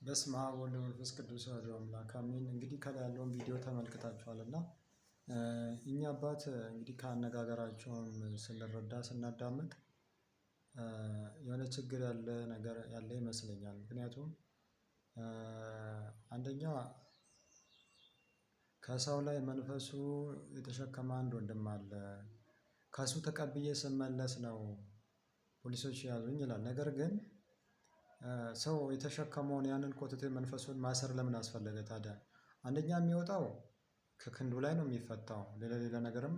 በስመ አብ ወወልድ ወመንፈስ ቅዱስ አሐዱ አምላክ አሜን። እንግዲህ ከላይ ያለውን ቪዲዮ ተመልክታችኋል እና እኛ አባት እንግዲህ ከአነጋገራቸውም ስንረዳ ስናዳምጥ የሆነ ችግር ያለ ነገር ያለ ይመስለኛል። ምክንያቱም አንደኛ ከሰው ላይ መንፈሱ የተሸከመ አንድ ወንድም አለ። ከሱ ተቀብዬ ስመለስ ነው ፖሊሶች ያዙኝ ይላል። ነገር ግን ሰው የተሸከመውን ያንን ኮተት መንፈሱን ማሰር ለምን አስፈለገ ታዲያ? አንደኛ የሚወጣው ከክንዱ ላይ ነው የሚፈታው። ሌላ ነገርም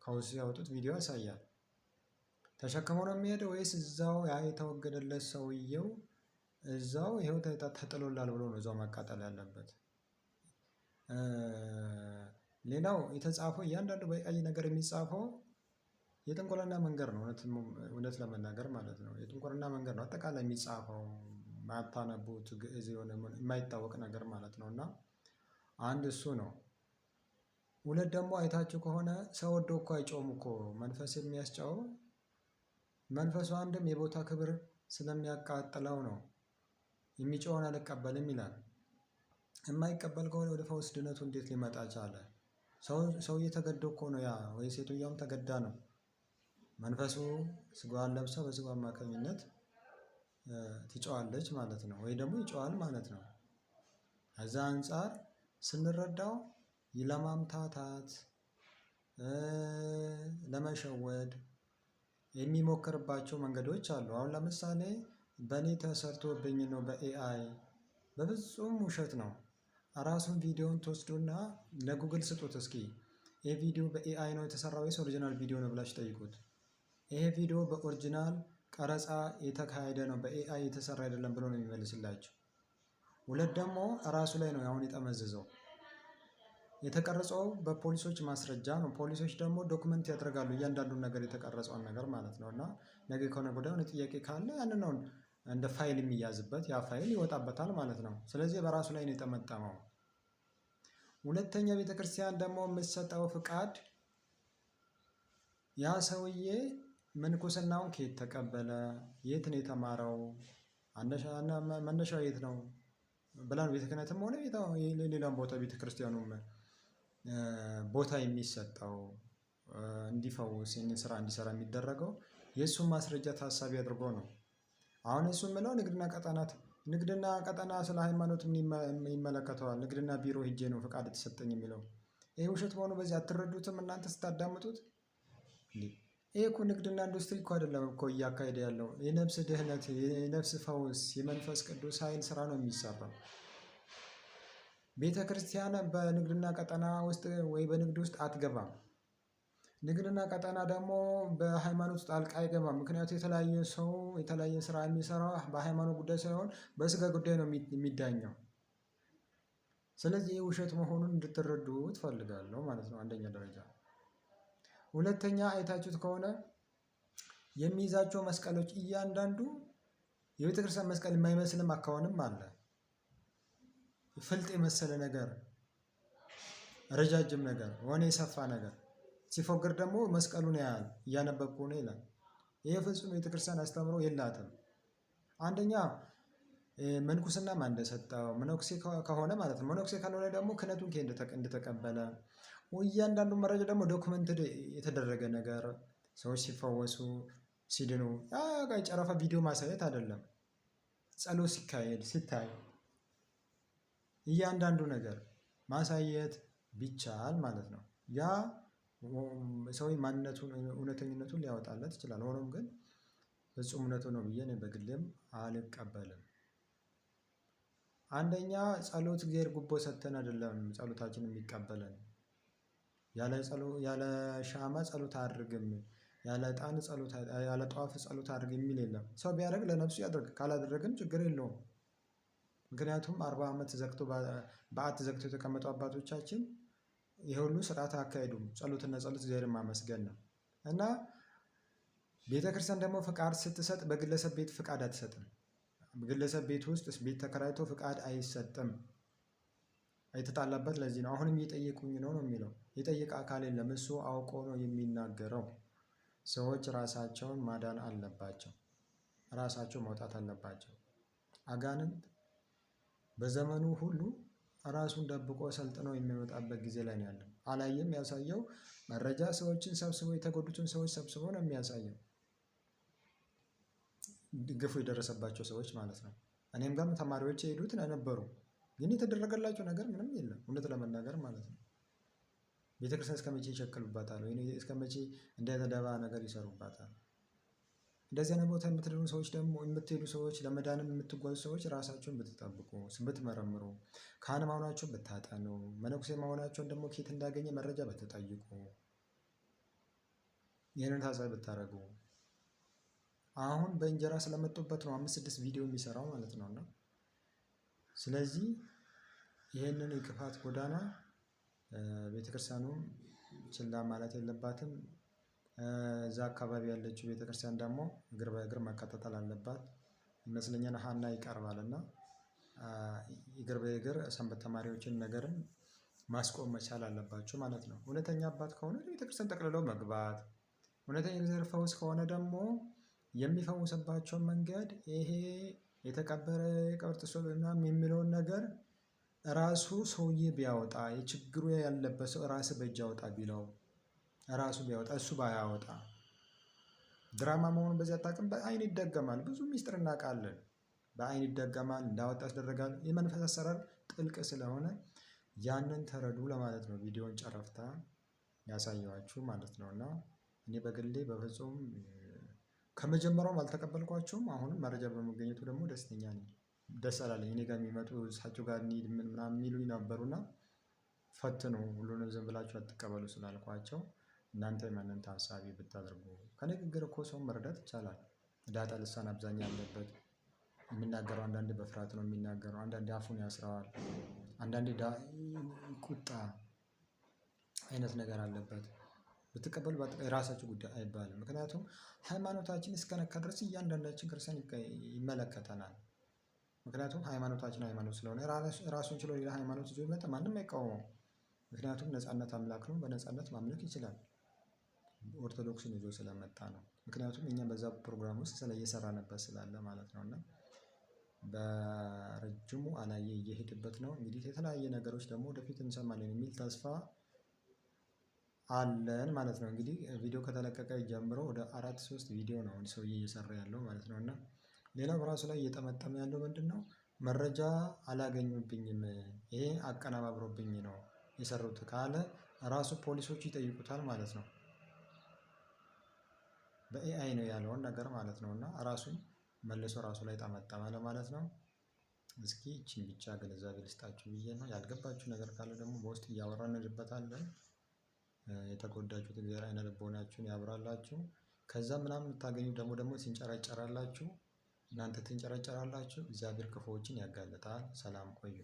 ከውስጡ ያወጡት ቪዲዮ ያሳያል። ተሸክሞ ነው የሚሄደው ወይስ እዛው ያ የተወገደለት ሰውየው እዛው ይሄው ተጥሎላል ብሎ ነው እዛው መቃጠል ያለበት? ሌላው የተጻፈው እያንዳንዱ በቀይ ነገር የሚጻፈው የጥንቆላና መንገድ ነው። እውነት ለመናገር ማለት ነው የጥንቆላና መንገድ ነው አጠቃላይ የሚጻፈው። ማታነቡት ግዕዝ የሆነ የማይታወቅ ነገር ማለት ነው። እና አንድ እሱ ነው። ሁለት ደግሞ አይታችሁ ከሆነ ሰው ወዶ እኮ አይጮህም እኮ መንፈስ የሚያስጨው መንፈሱ አንድም የቦታ ክብር ስለሚያቃጥለው ነው። የሚጮኸውን አልቀበልም ይላል። የማይቀበል ከሆነ ወደ ፈውስ ድነቱ እንዴት ሊመጣ ቻለ? ሰውዬ ተገዶ እኮ ነው ያ ወይ ሴትዮዋም ተገዳ ነው። መንፈሱ ስጋዋን ለብሳ በስጋው አማካኝነት ትጮኻለች ማለት ነው፣ ወይ ደግሞ ይጮኻል ማለት ነው። ከዛ አንፃር ስንረዳው ለማምታታት ለመሸወድ የሚሞክርባቸው መንገዶች አሉ። አሁን ለምሳሌ በእኔ ተሰርቶብኝ ነው በኤአይ በፍጹም ውሸት ነው። ራሱን ቪዲዮውን ትወስዱና ለጉግል ስጡት እስኪ ይሄ ቪዲዮ በኤአይ ነው የተሰራው ወይስ ኦሪጂናል ቪዲዮ ነው ብላችሁ ጠይቁት። ይሄ ቪዲዮ በኦሪጂናል ቀረጻ የተካሄደ ነው በኤአይ የተሰራ አይደለም ብሎ ነው የሚመልስላችሁ። ሁለት ደግሞ ራሱ ላይ ነው አሁን የጠመዘዘው። የተቀረጸው በፖሊሶች ማስረጃ ነው። ፖሊሶች ደግሞ ዶክመንት ያደርጋሉ እያንዳንዱን ነገር የተቀረጸውን ነገር ማለት ነው። እና ነገ ከሆነ ጉዳይ የሆነ ጥያቄ ካለ ያንን ነው እንደ ፋይል የሚያዝበት፣ ያ ፋይል ይወጣበታል ማለት ነው። ስለዚህ በራሱ ላይ ነው የጠመጠመው። ሁለተኛ ቤተክርስቲያን ደግሞ የምትሰጠው ፍቃድ ያ ሰውዬ ምንኩስናውን ከየት ተቀበለ፣ የት ነው የተማረው፣ መነሻው የት ነው ብላ ነው ቤተ ክህነትም ሆነ ሌላም ቦታ ቤተክርስቲያኑም ቦታ የሚሰጠው እንዲፈውስ ይህንን ስራ እንዲሰራ የሚደረገው የእሱን ማስረጃ ታሳቢ አድርጎ ነው። አሁን እሱ የምለው ንግድና ቀጠና ስለ ሃይማኖት ይመለከተዋል። ንግድና ቢሮ ሄጄ ነው ፍቃድ የተሰጠኝ የሚለው ይሄ ውሸት መሆኑ በዚህ አትረዱትም እናንተ ስታዳምጡት? ይሄ እኮ ንግድና ኢንዱስትሪ እኮ አይደለም እኮ እያካሄደ ያለው የነፍስ ድህነት፣ የነፍስ ፈውስ፣ የመንፈስ ቅዱስ ኃይል ስራ ነው የሚሰራው። ቤተ ክርስቲያን በንግድና ቀጠና ውስጥ ወይ በንግድ ውስጥ አትገባም። ንግድና ቀጠና ደግሞ በሃይማኖት ውስጥ ጣልቃ አይገባም። ምክንያቱም የተለያየ ሰው የተለያየ ስራ የሚሰራው በሃይማኖት ጉዳይ ሳይሆን በስጋ ጉዳይ ነው የሚዳኘው። ስለዚህ ይህ ውሸት መሆኑን እንድትረዱ ትፈልጋለሁ ማለት ነው አንደኛ ደረጃ። ሁለተኛ አይታችሁት ከሆነ የሚይዛቸው መስቀሎች እያንዳንዱ የቤተክርስቲያን መስቀል የማይመስልም አካባቢም አለ። ፍልጥ የመሰለ ነገር፣ ረጃጅም ነገር፣ ሆነ የሰፋ ነገር ሲፎግር ደግሞ መስቀሉን ያያል እያነበብኩ ነው ይላል። ይሄ ፍጹም ቤተክርስቲያን አስተምሮ የላትም። አንደኛ መንኩስና ማን እንደሰጠው መነኩሴ ከሆነ ማለት ነው። መነኩሴ ካልሆነ ደግሞ ክህነቱን እንደተቀበለ እያንዳንዱ መረጃ ደግሞ ዶክመንትድ የተደረገ ነገር ሰዎች ሲፈወሱ ሲድኑ ጨረፋ ቪዲዮ ማሳየት አይደለም። ጸሎት ሲካሄድ ሲታይ እያንዳንዱ ነገር ማሳየት ቢቻል ማለት ነው ያ ሰው ማንነቱን እውነተኝነቱን ሊያወጣለት ይችላል። ሆኖም ግን ፍጹም እውነቱ ነው ብዬ እኔ በግሌም አልቀበልም። አንደኛ ጸሎት እግዚአብሔር ጉቦ ሰጥተን አይደለም ጸሎታችን የሚቀበለን። ያለ ሻማ ጸሎት አድርግም፣ ያለ ዕጣን ጸሎት፣ ያለ ጧፍ ጸሎት አድርግ የሚል የለም። ሰው ቢያደርግ ለነፍሱ ያድርግ፣ ካላደረግን ችግር የለውም። ምክንያቱም 40 ዓመት ዘግቶ በዓት ዘግቶ የተቀመጡ አባቶቻችን ይሄ ሁሉ ስርዓት አካሄዱም። ጸሎትና ጸሎት እግዚአብሔርን ማመስገን ነው። እና ቤተክርስቲያን ደግሞ ፍቃድ ስትሰጥ በግለሰብ ቤት ፍቃድ አትሰጥም። በግለሰብ ቤት ውስጥ ቤት ተከራይቶ ፍቃድ አይሰጥም። የተጣላበት ለዚህ ነው። አሁንም እየጠየቁኝ ነው የሚለው። የጠየቀ አካል የለም። እሱ አውቆ ነው የሚናገረው። ሰዎች ራሳቸውን ማዳን አለባቸው። ራሳቸው መውጣት አለባቸው። አጋንንት በዘመኑ ሁሉ ራሱን ደብቆ ሰልጥኖ የሚወጣበት ጊዜ ላይ ነው ያለው። አላየም ያሳየው መረጃ ሰዎችን ሰብስቦ የተጎዱትን ሰዎች ሰብስቦ ነው የሚያሳየው። ግፉ የደረሰባቸው ሰዎች ማለት ነው። እኔም ጋርም ተማሪዎች የሄዱት ነበሩ። ግን የተደረገላቸው ነገር ምንም የለም እውነት ለመናገር ማለት ነው። ቤተክርስቲያን እስከመቼ ይሸክሉባታል? ወይ እስከመቼ እንደ ደባ ነገር ይሰሩባታል? እንደዚህ አይነት ቦታ የምትድኑ ሰዎች ደግሞ የምትሄዱ ሰዎች ለመዳንም የምትጓዙ ሰዎች ራሳችሁን ብትጠብቁ ብትመረምሩ፣ ካህን መሆናችሁን ብታጠኑ፣ መነኩሴ መሆናችሁን ደግሞ ከየት እንዳገኘ መረጃ ብትጠይቁ፣ ይህንን ታሳቢ ብታደርጉ። አሁን በእንጀራ ስለመጡበት ነው 5-6 ቪዲዮ የሚሰራው ማለት ነው። እና ስለዚህ ይህንን የክፋት ጎዳና ቤተክርስቲያኑም ችላ ማለት የለባትም። እዛ አካባቢ ያለችው ቤተክርስቲያን ደግሞ እግር በእግር መከታተል አለባት ይመስለኛል። ሀና ይቀርባል እና እግር በእግር ሰንበት ተማሪዎችን ነገርን ማስቆም መቻል አለባቸው ማለት ነው። እውነተኛ አባት ከሆነ ቤተክርስቲያን ጠቅልለው መግባት፣ እውነተኛ የእግዚአብሔር ፈውስ ከሆነ ደግሞ የሚፈውስባቸውን መንገድ ይሄ የተቀበረ የቀብር ጥሶ ምናምን የሚለውን ነገር ራሱ ሰውዬ ቢያወጣ፣ የችግሩ ያለበት ሰው ራስ በእጅ አውጣ ቢለው ራሱ ቢያወጣ እሱ ባያወጣ፣ ድራማ መሆኑን በዚህ አታውቅም። በአይን ይደገማል። ብዙ ሚስጥር እናውቃለን። በአይን ይደገማል፣ እንዳወጣ ያስደረጋል። የመንፈስ አሰራር ጥልቅ ስለሆነ ያንን ተረዱ ለማለት ነው። ቪዲዮን ጨረፍታ ያሳየኋችሁ ማለት ነው። እና እኔ በግሌ በፍጹም ከመጀመሪያውም አልተቀበልኳቸውም። አሁንም መረጃ በመገኘቱ ደግሞ ደስተኛ ነኝ። ደስ አላለኝ። እኔ ጋር የሚመጡ እሳቸው ጋር እንሂድ ምናምን የሚሉኝ ነበሩና ፈትኑ፣ ሁሉንም ዝም ብላችሁ አትቀበሉ ስላልኳቸው እናንተ ያንን ታሳቢ ብታደርጉ። ከንግግር እኮ ሰውን መረዳት ይቻላል። ዳጣ ልሳን አብዛኛው ያለበት የሚናገረው አንዳንዴ በፍርሃት ነው የሚናገረው፣ አንዳንዴ አፉን ያስረዋል፣ አንዳንዴ ቁጣ አይነት ነገር አለበት። ብትቀበሉ የራሳችሁ ጉዳይ አይባልም። ምክንያቱም ሃይማኖታችን እስከነካ ድረስ እያንዳንዳችን ክርስቲያን ይመለከተናል። ምክንያቱም ሃይማኖታችን ሃይማኖት ስለሆነ ራሱን ችሎ ሌላ ሃይማኖት ይዞ ይመጣ ማንም አይቃወመው። ምክንያቱም ነፃነት አምላክ ነው፣ በነፃነት ማምለክ ይችላል። ኦርቶዶክስን ይዞ ስለመጣ ነው። ምክንያቱም እኛ በዛ ፕሮግራም ውስጥ እየሰራንበት ስላለ ማለት ነው። እና በረጅሙ አላየ እየሄድበት ነው። እንግዲህ የተለያየ ነገሮች ደግሞ ወደፊት እንሰማለን የሚል ተስፋ አለን ማለት ነው። እንግዲህ ቪዲዮ ከተለቀቀ ጀምሮ ወደ 4-3 ቪዲዮ ነው ሰውዬ እየሰራ ያለው ማለት ነው። እና ሌላው በራሱ ላይ እየጠመጠመ ያለው ምንድነው? መረጃ አላገኙብኝም፣ ይሄ አቀነባብሮብኝ ነው የሰሩት ካለ ራሱ ፖሊሶቹ ይጠይቁታል ማለት ነው። በኤአይ ነው ያለውን ነገር ማለት ነው። እና ራሱን መልሶ ራሱ ላይ ጠመጠመ ለማለት ነው። እስኪ ይቺን ብቻ ግንዛቤ ልስጣችሁ ብዬ ነው። ያልገባችሁ ነገር ካለ ደግሞ በውስጥ እያወራን እንልበታለን። የተጎዳችሁት እግዚአብሔር አይነ ልቦናችሁን ያብራላችሁ። ከዛ ምናምን የምታገኙ ደግሞ ሲንጨረጨራላችሁ፣ እናንተ ትንጨረጨራላችሁ። እግዚአብሔር ክፉዎችን ያጋልጣል። ሰላም ቆዩ።